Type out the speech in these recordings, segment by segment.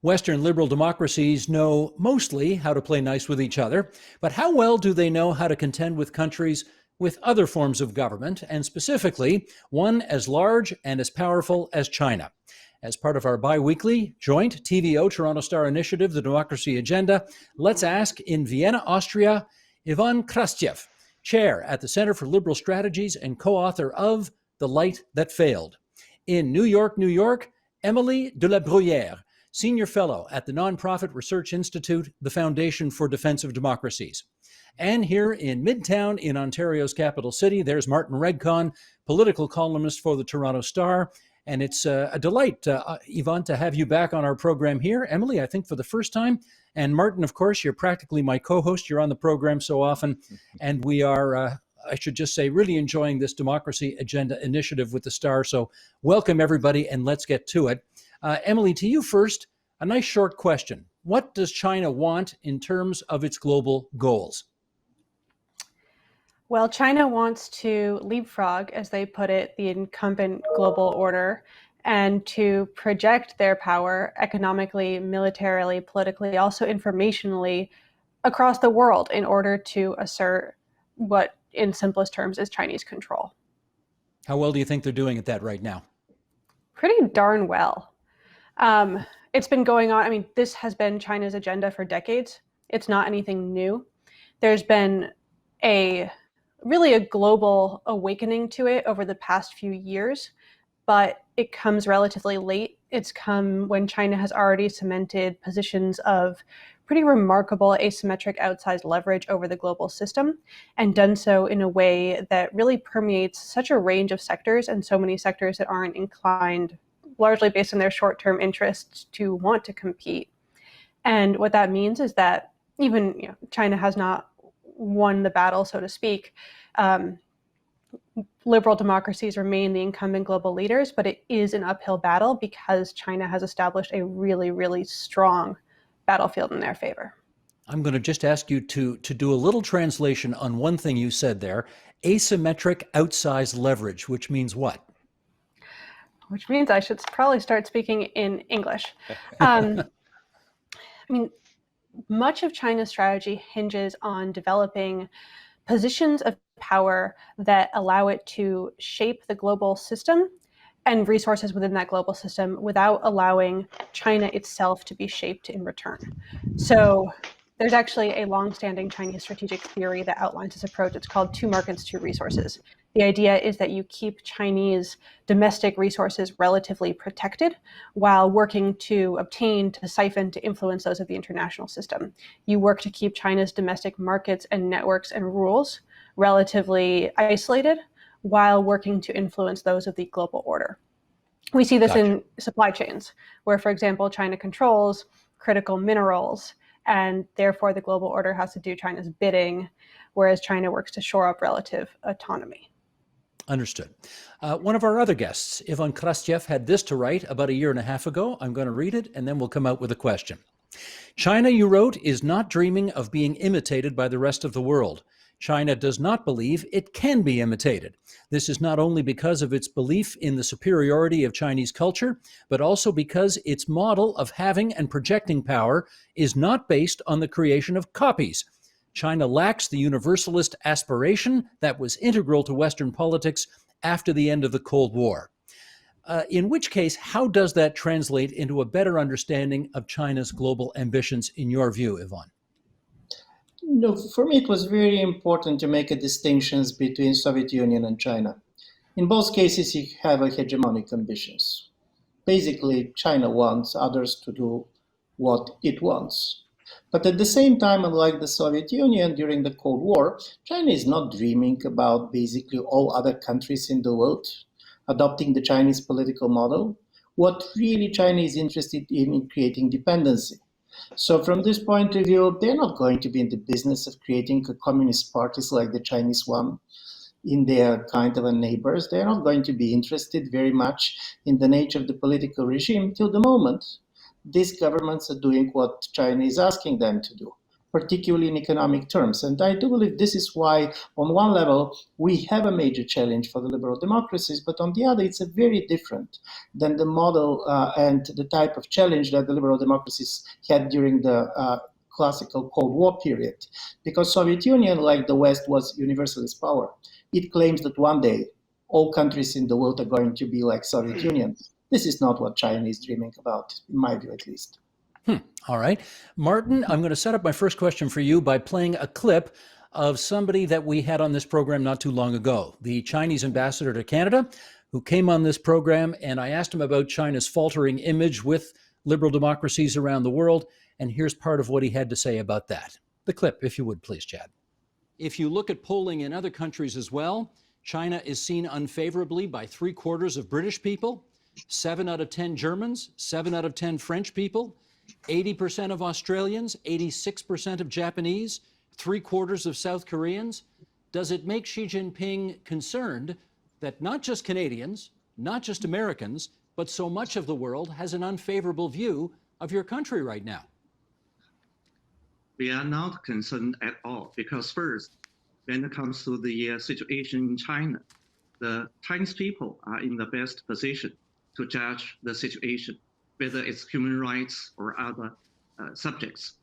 Western liberal democracies know mostly how to play nice with each other, but how well do they know how to contend with countries with other forms of government, and specifically one as large and as powerful as China? As part of our bi-weekly joint TVO Toronto Star Initiative, The Democracy Agenda, let's ask in Vienna, Austria, Ivan Krastev, chair at the Center for Liberal Strategies and co-author of The Light That Failed. In New York, New York, Emily de la Bruyere, senior fellow at the nonprofit research institute, the Foundation for Defense of Democracies. And here in Midtown, in Ontario's capital city, there's Martin Regg, political columnist for the Toronto Star. And it's a delight, Ivan, to have you back on our program here. Emily, I think for the first time. And Martin, of course, you're practically my co-host. You're on the program so often. And we are, I should just say, really enjoying this Democracy Agenda initiative with the Star. So welcome, everybody, and let's get to it. Emily, to you first, a nice short question. What does China want in terms of its global goals? Well, China wants to leapfrog, as they put it, the incumbent global order and to project their power economically, militarily, politically, also informationally across the world in order to assert what, in simplest terms, is Chinese control. How well do you think they're doing at that right now? Pretty darn well. It's been going on. I mean, this has been China's agenda for decades. It's not anything new. There's been really a global awakening to it over the past few years, but it comes relatively late. It's come when China has already cemented positions of pretty remarkable asymmetric outsized leverage over the global system, and done so in a way that really permeates such a range of sectors, and so many sectors that aren't inclined, largely based on their short-term interests, to want to compete. And what that means is that even China has not won the battle, so to speak. Liberal democracies remain the incumbent global leaders, but it is an uphill battle because China has established a really, really strong battlefield in their favor. I'm going to just ask you to do a little translation on one thing you said there, asymmetric outsized leverage, which means what? Which means I should probably start speaking in English. I mean, much of China's strategy hinges on developing positions of power that allow it to shape the global system and resources within that global system without allowing China itself to be shaped in return. So there's actually a long-standing Chinese strategic theory that outlines this approach. It's called two markets, two resources. The idea is that you keep Chinese domestic resources relatively protected while working to obtain, to siphon, to influence those of the international system. You work to keep China's domestic markets and networks and rules relatively isolated while working to influence those of the global order. We see this in supply chains, where, for example, China controls critical minerals, and therefore the global order has to do China's bidding, whereas China works to shore up relative autonomy. Understood. One of our other guests, Ivan Krastev, had this to write about a year and a half ago. I'm going to read it, and then we'll come out with a question. China, you wrote, is not dreaming of being imitated by the rest of the world. China does not believe it can be imitated. This is not only because of its belief in the superiority of Chinese culture, but also because its model of having and projecting power is not based on the creation of copies. China lacks the universalist aspiration that was integral to Western politics after the end of the Cold War. In which case, how does that translate into a better understanding of China's global ambitions, in your view, Ivan? No, for me, it was very important to make a distinction between Soviet Union and China. In both cases, you have a hegemonic ambitions. Basically, China wants others to do what it wants. But at the same time, unlike the Soviet Union during the Cold War, China is not dreaming about basically all other countries in the world adopting the Chinese political model. What really China is interested in creating dependency. So from this point of view, they're not going to be in the business of creating communist parties like the Chinese one in their kind of neighbors. They're not going to be interested very much in the nature of the political regime till the moment these governments are doing what China is asking them to do. particularly in economic terms. And I do believe this is why, on one level, we have a major challenge for the liberal democracies, but on the other, it's a very different than the model and the type of challenge that the liberal democracies had during the classical Cold War period. Because Soviet Union, like the West, was universalist power. It claims that one day all countries in the world are going to be like Soviet Union. This is not what China is dreaming about, in my view at least. All right. Martin, I'm going to set up my first question for you by playing a clip of somebody that we had on this program not too long ago, the Chinese ambassador to Canada, who came on this program, and I asked him about China's faltering image with liberal democracies around the world, and here's part of what he had to say about that. The clip, if you would, please, Chad. If you look at polling in other countries as well, China is seen unfavorably by 3/4 of British people, 7 out of 10 Germans, 7 out of 10 French people, 80% of Australians, 86% of Japanese, 3/4 of South Koreans. Does it make Xi Jinping concerned that not just Canadians, not just Americans, but so much of the world has an unfavorable view of your country right now? We are not concerned at all because first, when it comes to the situation in China, the Chinese people are in the best position to judge the situation, whether it's human rights or other subjects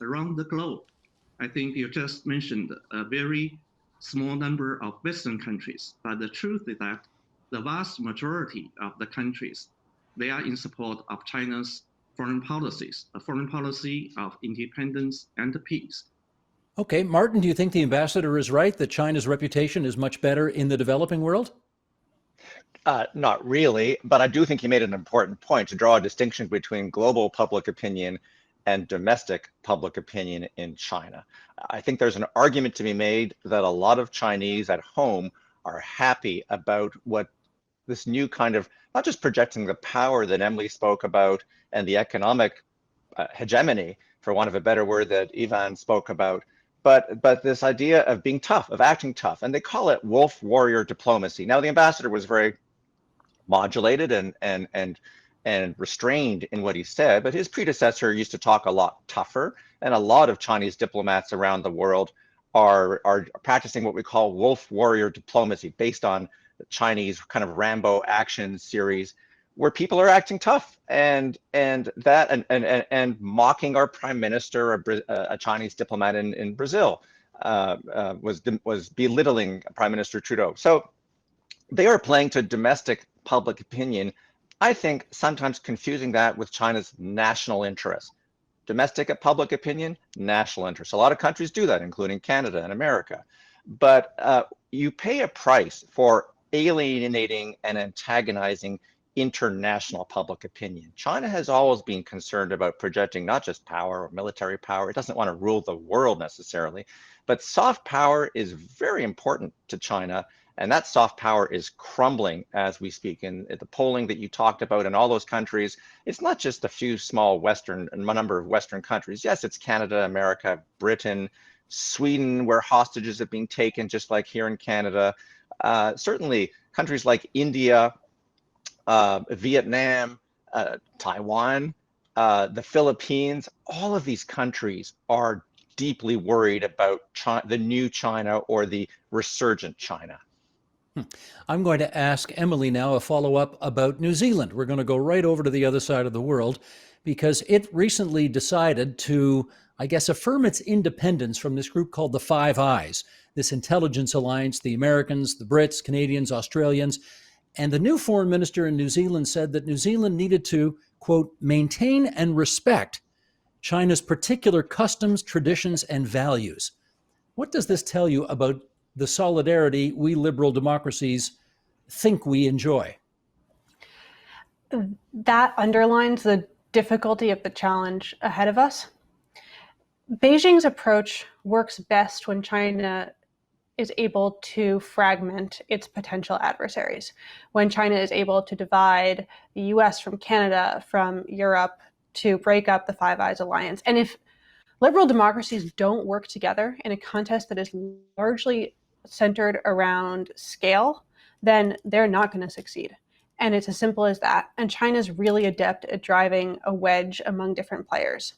around the globe. I think you just mentioned a very small number of Western countries, but the truth is that the vast majority of the countries, they are in support of China's foreign policies, a foreign policy of independence and peace. Okay, Martin, do you think the ambassador is right that China's reputation is much better in the developing world? Not really, but I do think he made an important point to draw a distinction between global public opinion and domestic public opinion in China. I think there's an argument to be made that a lot of Chinese at home are happy about what this new kind of, not just projecting the power that Emily spoke about and the economic hegemony, for want of a better word, that Ivan spoke about, but this idea of being tough, of acting tough, and they call it wolf warrior diplomacy. Now, the ambassador was very modulated and restrained in what he said, but his predecessor used to talk a lot tougher, and a lot of Chinese diplomats around the world are practicing what we call wolf warrior diplomacy, based on the Chinese kind of Rambo action series, where people are acting tough and mocking our prime minister, a Chinese diplomat in Brazil, was belittling Prime Minister Trudeau. So they are playing to domestic public opinion, I think sometimes confusing that with China's national interest. Domestic public opinion, national interest. A lot of countries do that, including Canada and America. But you pay a price for alienating and antagonizing international public opinion. China has always been concerned about projecting not just power or military power. It doesn't want to rule the world necessarily, but soft power is very important to China. And that soft power is crumbling as we speak. And the polling that you talked about in all those countries, it's not just a few small number of Western countries. Yes, it's Canada, America, Britain, Sweden, where hostages have been taken, just like here in Canada. Certainly countries like India, Vietnam, Taiwan, the Philippines, all of these countries are deeply worried about the new China or the resurgent China. I'm going to ask Emily now a follow-up about New Zealand. We're going to go right over to the other side of the world because it recently decided to, I guess, affirm its independence from this group called the Five Eyes, this intelligence alliance, the Americans, the Brits, Canadians, Australians. And the new foreign minister in New Zealand said that New Zealand needed to, quote, maintain and respect China's particular customs, traditions, and values. What does this tell you about the solidarity we liberal democracies think we enjoy? That underlines the difficulty of the challenge ahead of us. Beijing's approach works best when China is able to fragment its potential adversaries, when China is able to divide the US from Canada, from Europe, to break up the Five Eyes alliance. And if liberal democracies don't work together in a contest that is largely centered around scale, then they're not going to succeed. And it's as simple as that. And China's really adept at driving a wedge among different players.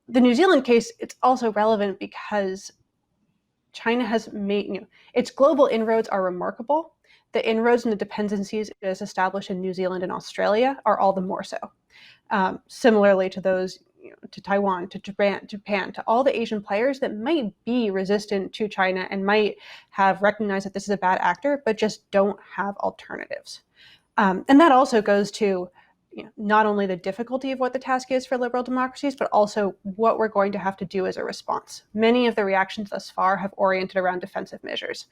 the New Zealand case, it's also relevant because China has made, its global inroads are remarkable. The inroads and the dependencies it has established in New Zealand and Australia are all the more so. Similarly to those, to Taiwan, to Japan, to all the Asian players that might be resistant to China and might have recognized that this is a bad actor, but just don't have alternatives. And that also goes to not only the difficulty of what the task is for liberal democracies, but also what we're going to have to do as a response. Many of the reactions thus far have oriented around defensive measures,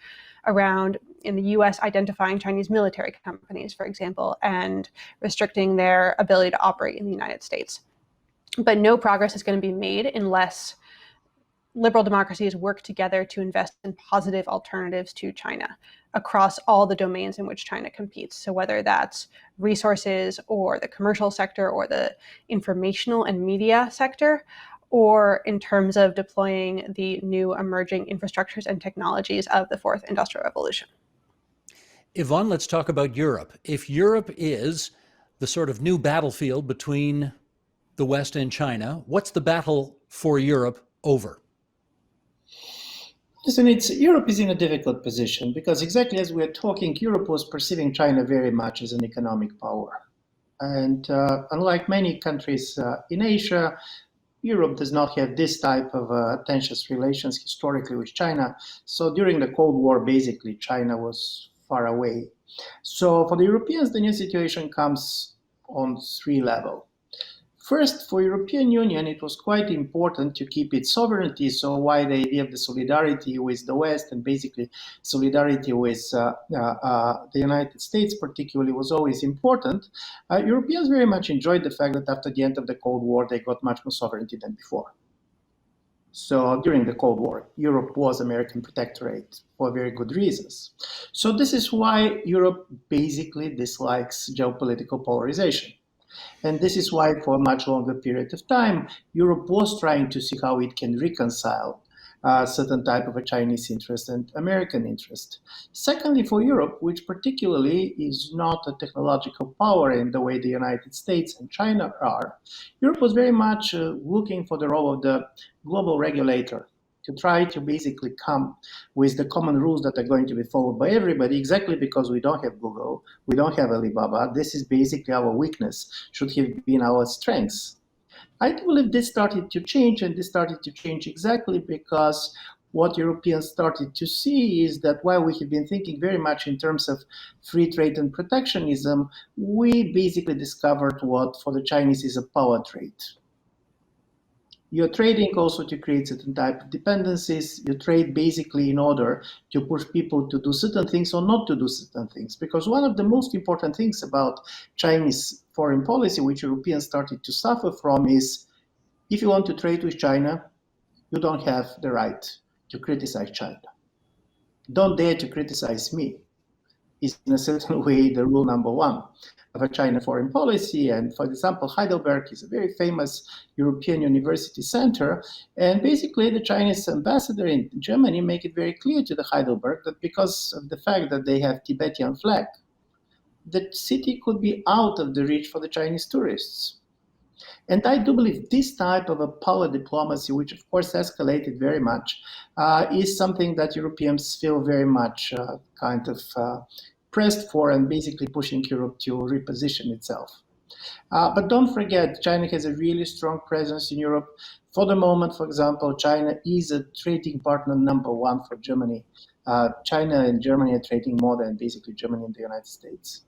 around, in the US, identifying Chinese military companies, for example, and restricting their ability to operate in the United States. But no progress is going to be made unless liberal democracies work together to invest in positive alternatives to China across all the domains in which China competes. So whether that's resources or the commercial sector or the informational and media sector, or in terms of deploying the new emerging infrastructures and technologies of the fourth industrial revolution. Yvonne, let's talk about Europe. If Europe is the sort of new battlefield between the West and China, what's the battle for Europe over? Listen, Europe is in a difficult position because exactly as we are talking, Europe was perceiving China very much as an economic power. And unlike many countries in Asia, Europe does not have this type of tensions relations historically with China. So during the Cold War, basically, China was far away. So for the Europeans, the new situation comes on three levels. First, for European Union, it was quite important to keep its sovereignty. So why the idea of the solidarity with the West and basically solidarity with the United States particularly was always important. Europeans very much enjoyed the fact that after the end of the Cold War, they got much more sovereignty than before. So during the Cold War, Europe was American protectorate for very good reasons. So this is why Europe basically dislikes geopolitical polarization. And this is why for a much longer period of time, Europe was trying to see how it can reconcile certain type of a Chinese interest and American interest. Secondly, for Europe, which particularly is not a technological power in the way the United States and China are, Europe was very much looking for the role of the global regulator to try to basically come with the common rules that are going to be followed by everybody, exactly because we don't have Google, we don't have Alibaba. This is basically our weakness, should have been our strengths. I do believe this started to change, and this started to change exactly because what Europeans started to see is that while we have been thinking very much in terms of free trade and protectionism, we basically discovered what for the Chinese is a power trade. You're trading also to create certain type of dependencies. You trade basically in order to push people to do certain things or not to do certain things. Because one of the most important things about Chinese foreign policy, which Europeans started to suffer from, is if you want to trade with China, you don't have the right to criticize China. Don't dare to criticize me is in a certain way the rule number one of a China foreign policy. And for example, Heidelberg is a very famous European university center. And basically the Chinese ambassador in Germany make it very clear to the Heidelberg that because of the fact that they have Tibetan flag, the city could be out of the reach for the Chinese tourists. And I do believe this type of a power diplomacy, which of course escalated very much, is something that Europeans feel very much kind of pressed for and basically pushing Europe to reposition itself. But don't forget, China has a really strong presence in Europe. For the moment, for example, China is a trading partner number one for Germany. China and Germany are trading more than basically Germany and the United States.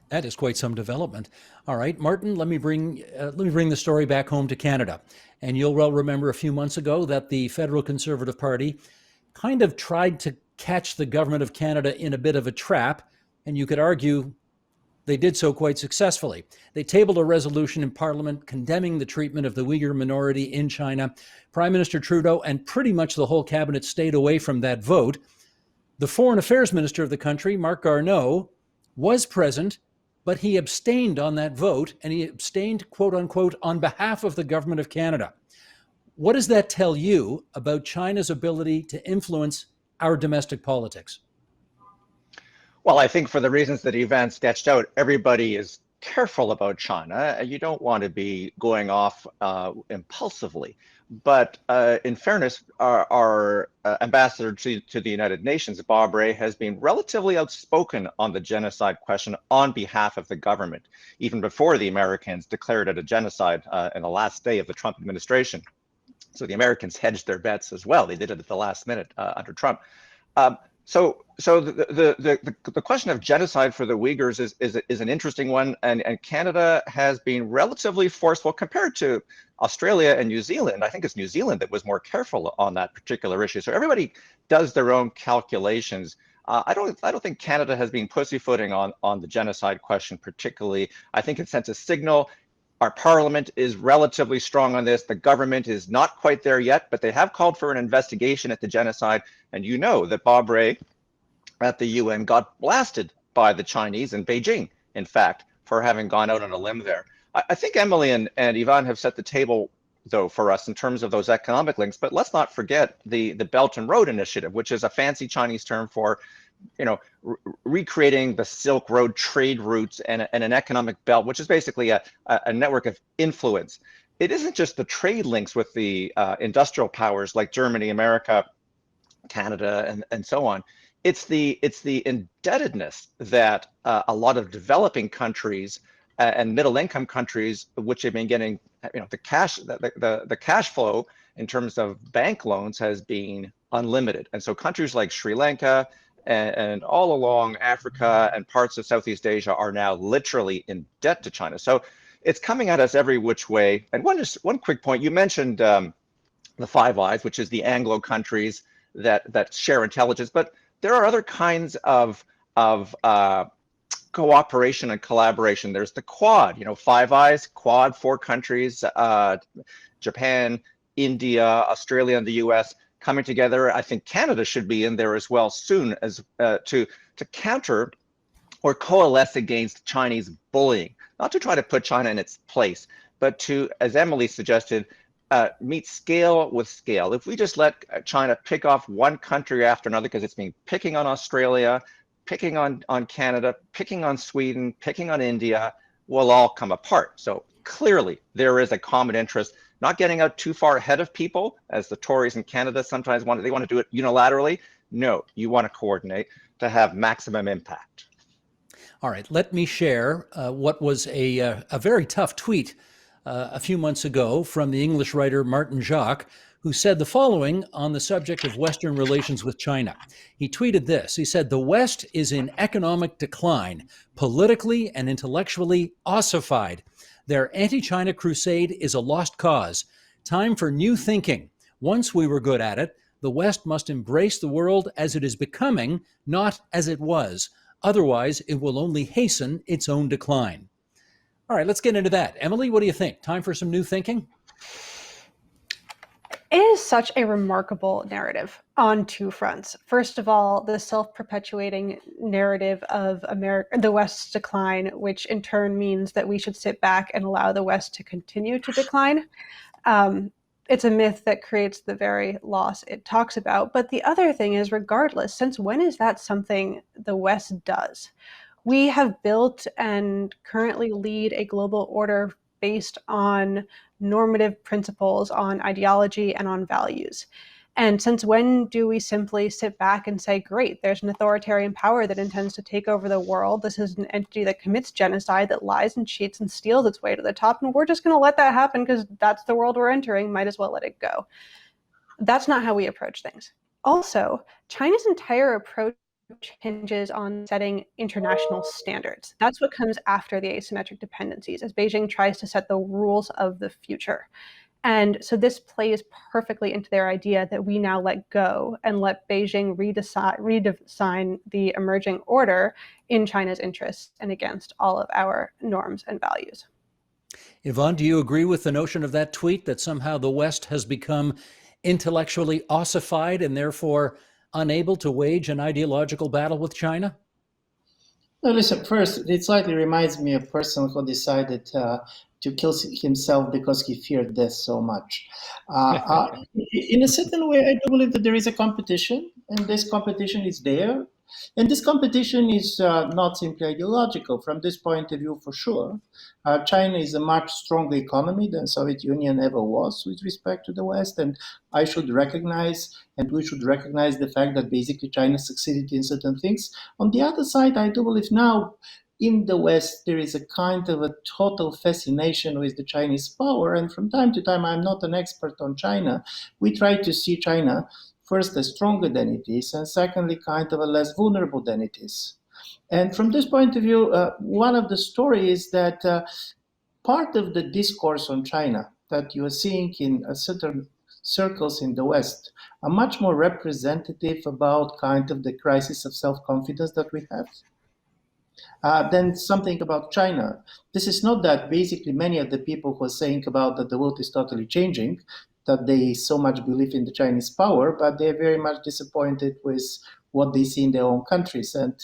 That is quite some development. All right, Martin, let me bring the story back home to Canada. And you'll well remember a few months ago that the Federal Conservative Party kind of tried to catch the government of Canada in a bit of a trap, and you could argue they did so quite successfully. They tabled a resolution in Parliament condemning the treatment of the Uyghur minority in China. Prime Minister Trudeau and pretty much the whole cabinet stayed away from that vote. The Foreign Affairs Minister of the country, Marc Garneau, was present, but he abstained on that vote, and he abstained, quote unquote, on behalf of the government of Canada. What does that tell you about China's ability to influence our domestic politics? Well, I think for the reasons that Ivan sketched out, everybody is careful about China. You don't want to be going off impulsively. But in fairness, our ambassador to the United Nations, Bruyere, has been relatively outspoken on the genocide question on behalf of the government, even before the Americans declared it a genocide in the last day of the Trump administration. So the Americans hedged their bets as well. They did it at the last minute under Trump. So the question of genocide for the Uyghurs is an interesting one, and Canada has been relatively forceful compared to Australia and New Zealand. I think it's New Zealand that was more careful on that particular issue. So everybody does their own calculations. I don't think Canada has been pussyfooting on the genocide question particularly. I think it sends a signal. Our parliament is relatively strong on this. The government is not quite there yet, but they have called for an investigation at the genocide. And you know that Bruyere at the UN got blasted by the Chinese in Beijing, in fact, for having gone out on a limb there. I think Emily and Ivan have set the table, though, for us in terms of those economic links. But let's not forget the Belt and Road Initiative, which is a fancy Chinese term for, recreating the Silk Road trade routes and an economic belt, which is basically a network of influence. It isn't just the trade links with the industrial powers like Germany, America, Canada, and so on. It's the indebtedness that a lot of developing countries and middle-income countries, which have been getting, the cash flow in terms of bank loans has been unlimited, and so countries like Sri Lanka and all along Africa and parts of Southeast Asia are now literally in debt to China. So it's coming at us every which way. And one quick point, you mentioned the Five Eyes, which is the Anglo countries that share intelligence, but there are other kinds of cooperation and collaboration. There's the Quad, Five Eyes, Quad, 4 countries, Japan, India, Australia, and the US coming together. I think Canada should be in there as well soon as to counter or coalesce against Chinese bullying, not to try to put China in its place, but to, as Emily suggested, meet scale with scale. If we just let China pick off one country after another, because it's been picking on Australia, picking on Canada, picking on Sweden, picking on India, we'll all come apart. So clearly there is a common interest, not getting out too far ahead of people, as the Tories in Canada sometimes want to do it unilaterally. No, you want to coordinate to have maximum impact. All right, let me share what was a very tough tweet a few months ago from the English writer Martin Jacques, who said the following on the subject of Western relations with China. He tweeted this. He said, "The West is in economic decline, politically and intellectually ossified. Their anti-China crusade is a lost cause. Time for new thinking. Once we were good at it, the West must embrace the world as it is becoming, not as it was. Otherwise, it will only hasten its own decline." All right, let's get into that. Emily, what do you think? Time for some new thinking? It is such a remarkable narrative on 2 fronts. First of all, the self-perpetuating narrative of the West's decline, which in turn means that we should sit back and allow the West to continue to decline. It's a myth that creates the very loss it talks about. But the other thing is, regardless, since when is that something the West does? We have built and currently lead a global order based on normative principles, on ideology, and on values. And since when do we simply sit back and say, great, there's an authoritarian power that intends to take over the world. This is an entity that commits genocide, that lies and cheats and steals its way to the top. And we're just going to let that happen because that's the world we're entering. Might as well let it go. That's not how we approach things. Also, China's entire approach hinges on setting international standards. That's what comes after the asymmetric dependencies, as Beijing tries to set the rules of the future. And so this plays perfectly into their idea that we now let go and let Beijing redesign the emerging order in China's interests and against all of our norms and values. Yvonne, do you agree with the notion of that tweet that somehow the West has become intellectually ossified and therefore unable to wage an ideological battle with China? No, listen, first, it slightly reminds me of a person who decided to kill himself because he feared death so much. In a certain way, I do believe that there is a competition, and this competition is there. And this competition is not simply ideological. From this point of view, for sure, China is a much stronger economy than Soviet Union ever was with respect to the West. And I should recognize, and we should recognize the fact that basically China succeeded in certain things. On the other side, I do believe now in the West, there is a kind of a total fascination with the Chinese power. And from time to time, I'm not an expert on China. We try to see China first as stronger than it is, and secondly, kind of a less vulnerable than it is. And from this point of view, one of the stories is that part of the discourse on China that you are seeing in certain circles in the West are much more representative about kind of the crisis of self-confidence that we have. Then something about China. This is not that basically many of the people who are saying about that the world is totally changing, that they so much believe in the Chinese power, but they're very much disappointed with what they see in their own countries. And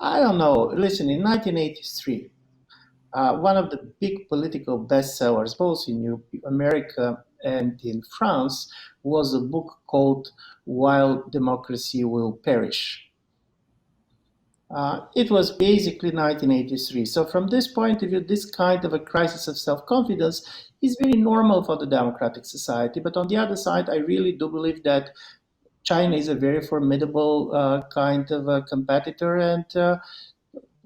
I don't know, listen, in 1983, one of the big political bestsellers, both in America and in France, was a book called While Democracy Will Perish. It was basically 1983. So from this point of view, this kind of a crisis of self-confidence is very normal for the democratic society. But on the other side, I really do believe that China is a very formidable kind of a competitor, and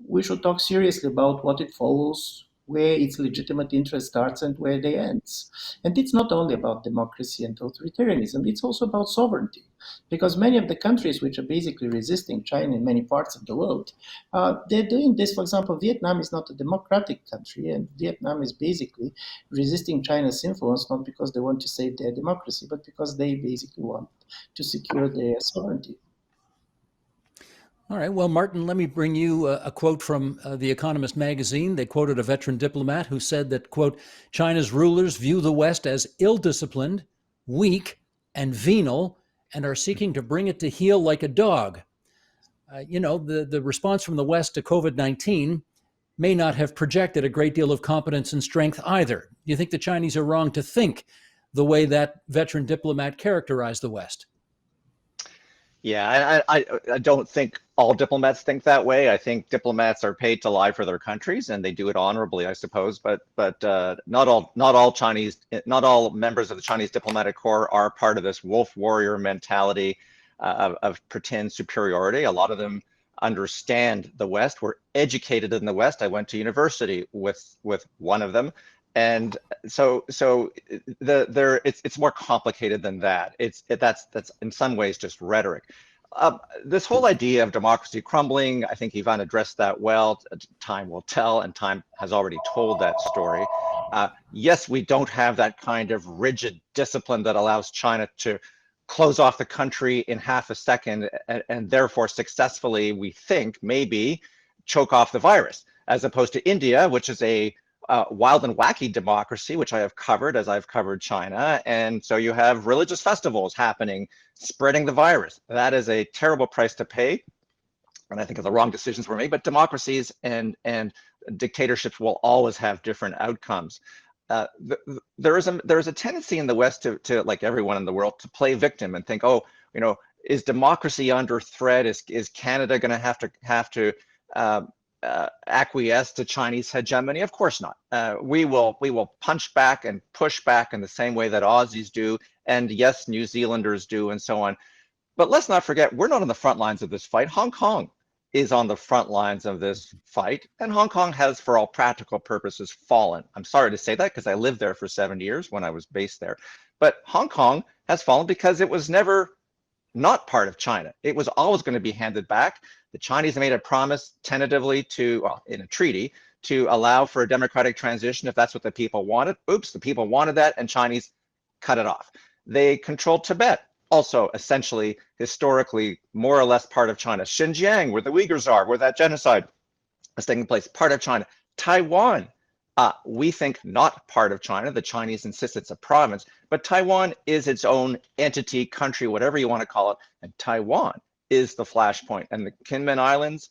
we should talk seriously about what it follows, where its legitimate interest starts and where they ends. And it's not only about democracy and authoritarianism, it's also about sovereignty. Because many of the countries which are basically resisting China in many parts of the world, they're doing this. For example, Vietnam is not a democratic country, and Vietnam is basically resisting China's influence, not because they want to save their democracy, but because they basically want to secure their sovereignty. All right. Well, Martin, let me bring you a quote from The Economist magazine. They quoted a veteran diplomat who said that, quote, China's rulers view the West as ill-disciplined, weak, and venal, and are seeking to bring it to heel like a dog. The response from the West to COVID-19 may not have projected a great deal of competence and strength either. Do you think the Chinese are wrong to think the way that veteran diplomat characterized the West? Yeah, I don't think all diplomats think that way. I think diplomats are paid to lie for their countries, and they do it honorably, I suppose. But not all members of the Chinese diplomatic corps are part of this wolf warrior mentality of pretend superiority. A lot of them understand the West, were educated in the West. I went to university with one of them. And so it's more complicated than that. That's in some ways just rhetoric. This whole idea of democracy crumbling, I think Ivan addressed that well. Time will tell, and time has already told that story. Yes, we don't have that kind of rigid discipline that allows China to close off the country in half a second and therefore successfully, we think, maybe choke off the virus, as opposed to India, which is a wild and wacky democracy, which I have covered as I've covered China. And so you have religious festivals happening, spreading the virus. That is a terrible price to pay. And I think the wrong decisions were made, but democracies and dictatorships will always have different outcomes. There is a tendency in the West to, like everyone in the world, to play victim and think, oh, is democracy under threat? Is Canada going to have to acquiesce to Chinese hegemony? Of course not. We will punch back and push back in the same way that Aussies do, and yes, New Zealanders do, and so on. But let's not forget, we're not on the front lines of this fight. Hong Kong is on the front lines of this fight, and Hong Kong has, for all practical purposes, fallen. I'm sorry to say that because I lived there for 7 years when I was based there. But Hong Kong has fallen because it was never not part of China. It was always going to be handed back. The Chinese made a promise tentatively in a treaty, to allow for a democratic transition if that's what the people wanted. Oops, the people wanted that, and Chinese cut it off. They controlled Tibet, also essentially, historically, more or less part of China. Xinjiang, where the Uyghurs are, where that genocide is taking place, part of China. Taiwan, we think not part of China. The Chinese insist it's a province, but Taiwan is its own entity, country, whatever you want to call it, and Taiwan is the flashpoint. And the Kinmen Islands,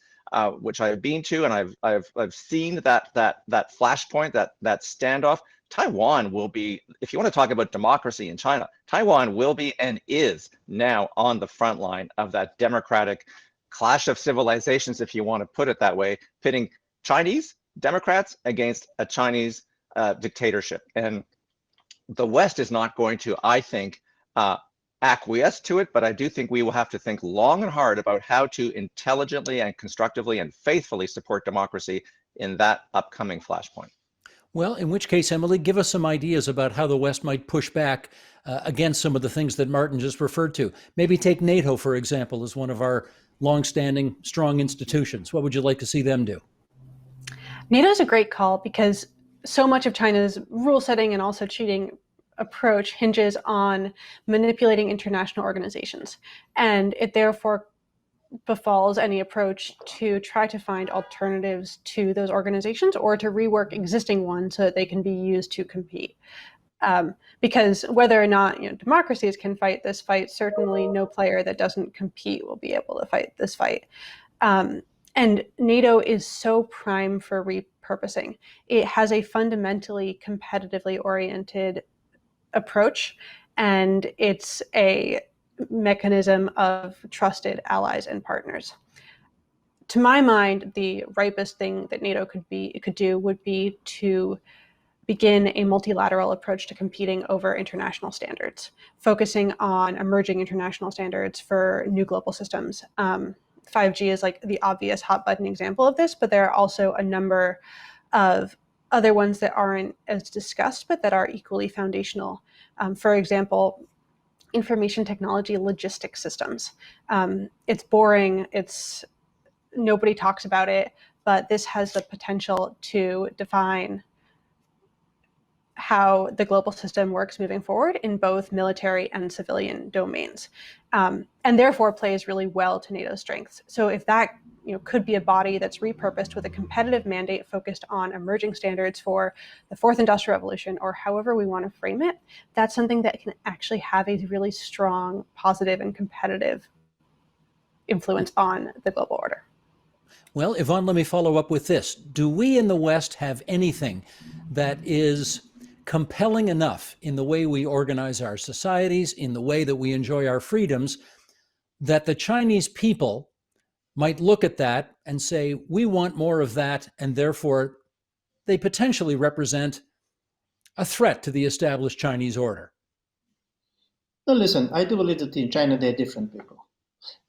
which I have been to, and I've seen that flashpoint, that standoff. Taiwan will be, if you want to talk about democracy in China, Taiwan will be and is now on the front line of that democratic clash of civilizations, if you want to put it that way, pitting Chinese Democrats against a Chinese dictatorship. And the West is not going to, I think, acquiesce to it, but I do think we will have to think long and hard about how to intelligently and constructively and faithfully support democracy in that upcoming flashpoint. Well, in which case, Emily, give us some ideas about how the West might push back against some of the things that Martin just referred to. Maybe take NATO, for example, as one of our longstanding, strong institutions. What would you like to see them do? NATO is a great call because so much of China's rule setting and also cheating approach hinges on manipulating international organizations. And it therefore befalls any approach to try to find alternatives to those organizations or to rework existing ones so that they can be used to compete. Because whether or not democracies can fight this fight, certainly no player that doesn't compete will be able to fight this fight. And NATO is so prime for repurposing. It has a fundamentally competitively oriented approach, and it's a mechanism of trusted allies and partners. To my mind, the ripest thing that NATO could do would be to begin a multilateral approach to competing over international standards, focusing on emerging international standards for new global systems. 5G is like the obvious hot button example of this, but there are also a number of other ones that aren't as discussed, but that are equally foundational. For example, information technology logistics systems. It's boring, nobody talks about it, but this has the potential to define how the global system works moving forward in both military and civilian domains, and therefore plays really well to NATO's strengths. So if that could be a body that's repurposed with a competitive mandate focused on emerging standards for the fourth industrial revolution, or however we want to frame it, that's something that can actually have a really strong, positive, and competitive influence on the global order. Well, Yvonne, let me follow up with this. Do we in the West have anything that is compelling enough in the way we organize our societies, in the way that we enjoy our freedoms, that the Chinese people might look at that and say, we want more of that, and therefore they potentially represent a threat to the established Chinese order? No, listen, I do believe that in China they're different people.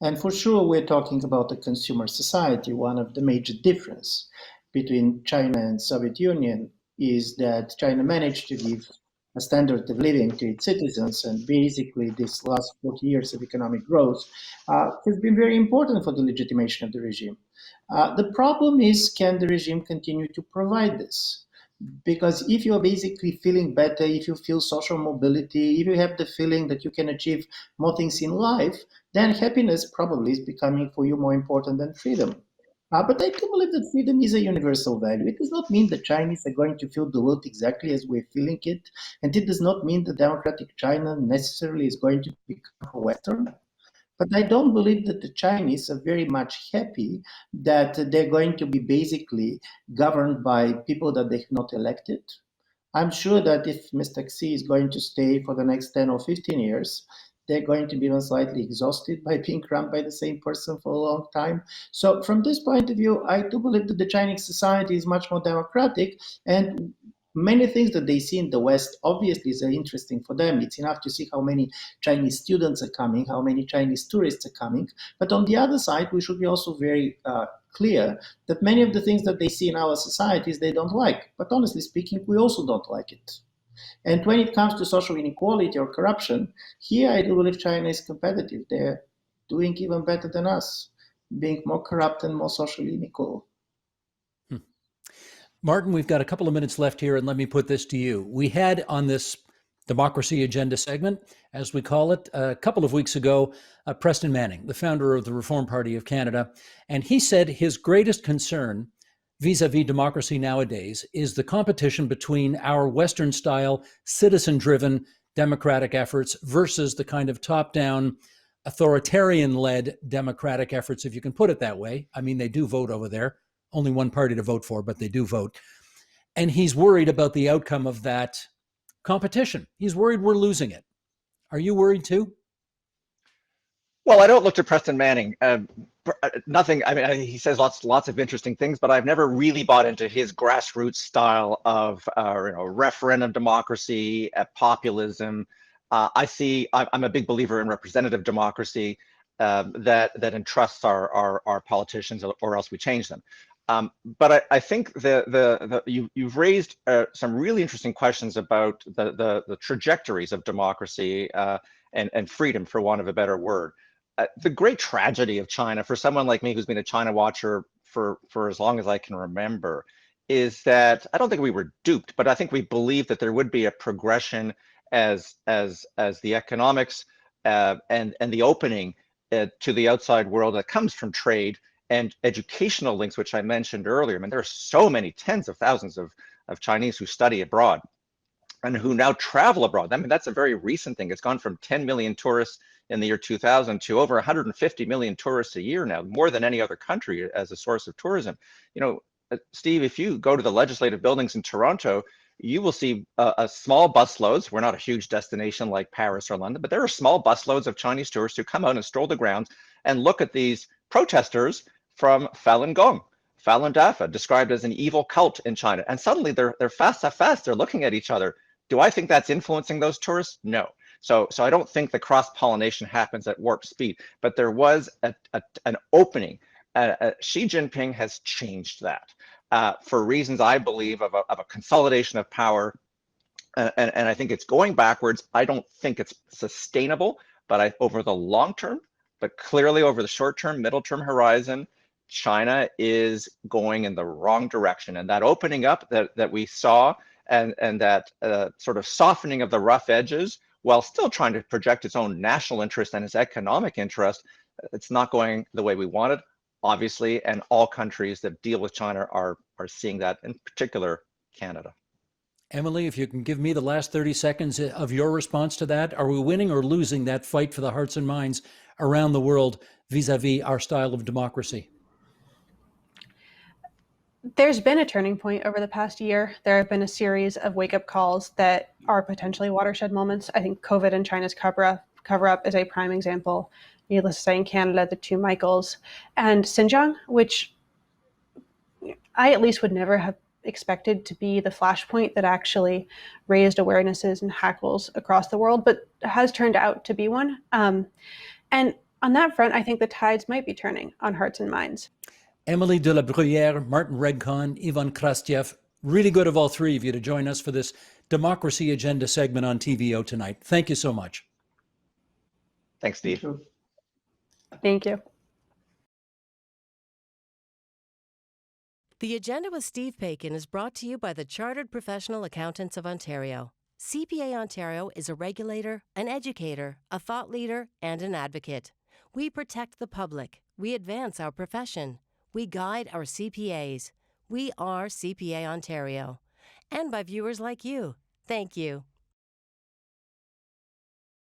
And for sure, we're talking about a consumer society. One of the major differences between China and Soviet Union is that China managed to give a standard of living to its citizens, and basically this last 40 years of economic growth has been very important for the legitimation of the regime. The problem is, can the regime continue to provide this? Because if you're basically feeling better, if you feel social mobility, if you have the feeling that you can achieve more things in life, then happiness probably is becoming for you more important than freedom. But I do believe that freedom is a universal value. It does not mean the Chinese are going to feel the world exactly as we're feeling it. And it does not mean that democratic China necessarily is going to become Western. But I don't believe that the Chinese are very much happy that they're going to be basically governed by people that they have not elected. I'm sure that if Mr. Xi is going to stay for the next 10 or 15 years, they're going to be even slightly exhausted by being run by the same person for a long time. So from this point of view, I do believe that the Chinese society is much more democratic, and many things that they see in the West obviously is interesting for them. It's enough to see how many Chinese students are coming, how many Chinese tourists are coming. But on the other side, we should be also very clear that many of the things that they see in our societies, they don't like. But honestly speaking, we also don't like it. And when it comes to social inequality or corruption, here I do believe China is competitive. They're doing even better than us, being more corrupt and more socially unequal. Martin, we've got a couple of minutes left here, and let me put this to you. We had on this Democracy Agenda segment, as we call it, a couple of weeks ago, Preston Manning, the founder of the Reform Party of Canada, and he said his greatest concern vis-a-vis democracy nowadays is the competition between our Western-style, citizen-driven democratic efforts versus the kind of top-down, authoritarian-led democratic efforts, if you can put it that way. I mean, they do vote over there. Only one party to vote for, but they do vote. And he's worried about the outcome of that competition. He's worried we're losing it. Are you worried too? Well, I don't look to Preston Manning. Nothing. I mean, he says lots of interesting things, but I've never really bought into his grassroots style of referendum democracy, populism. I'm a big believer in representative democracy that entrusts our politicians, or else we change them. But I think you've raised some really interesting questions about the trajectories of democracy and freedom, for want of a better word. The great tragedy of China, for someone like me who's been a China watcher for as long as I can remember, is that I don't think we were duped, but I think we believed that there would be a progression as the economics and the opening to the outside world that comes from trade and educational links, which I mentioned earlier. I mean, there are so many tens of thousands of Chinese who study abroad and who now travel abroad. I mean, that's a very recent thing. It's gone from 10 million tourists in the year 2000 to over 150 million tourists a year now, more than any other country as a source of tourism. Steve, if you go to the legislative buildings in Toronto, you will see a small busloads. We're not a huge destination like Paris or London, but there are small busloads of Chinese tourists who come out and stroll the grounds and look at these protesters from Falun Gong, Falun Dafa, described as an evil cult in China. And suddenly they're fast, they're looking at each other. Do I think that's influencing those tourists? No. So I don't think the cross-pollination happens at warp speed, but there was an opening. Xi Jinping has changed that for reasons, I believe, of a consolidation of power. And I think it's going backwards. I don't think it's sustainable, but over the long term, but clearly over the short term, middle term horizon, China is going in the wrong direction. And that opening up that we saw and that sort of softening of the rough edges, while still trying to project its own national interest and its economic interest, it's not going the way we wanted, obviously, and all countries that deal with China are seeing that, in particular, Canada. Emily, if you can give me the last 30 seconds of your response to that, are we winning or losing that fight for the hearts and minds around the world vis-a-vis our style of democracy? There's been a turning point over the past year. There have been a series of wake-up calls that are potentially watershed moments. I think COVID and China's cover-up is a prime example. Needless to say, in Canada, the two Michaels, and Xinjiang, which I at least would never have expected to be the flashpoint that actually raised awarenesses and hackles across the world, but has turned out to be one. And on that front, I think the tides might be turning on hearts and minds. Emily de la Bruyere, Martin Regg, Ivan Krastev, really good of all three of you to join us for this Democracy Agenda segment on TVO tonight. Thank you so much. Thanks, Steve. Thank you. Thank you. The Agenda with Steve Paikin is brought to you by the Chartered Professional Accountants of Ontario. CPA Ontario is a regulator, an educator, a thought leader, and an advocate. We protect the public. We advance our profession. We guide our CPAs. We are CPA Ontario. And by viewers like you. Thank you.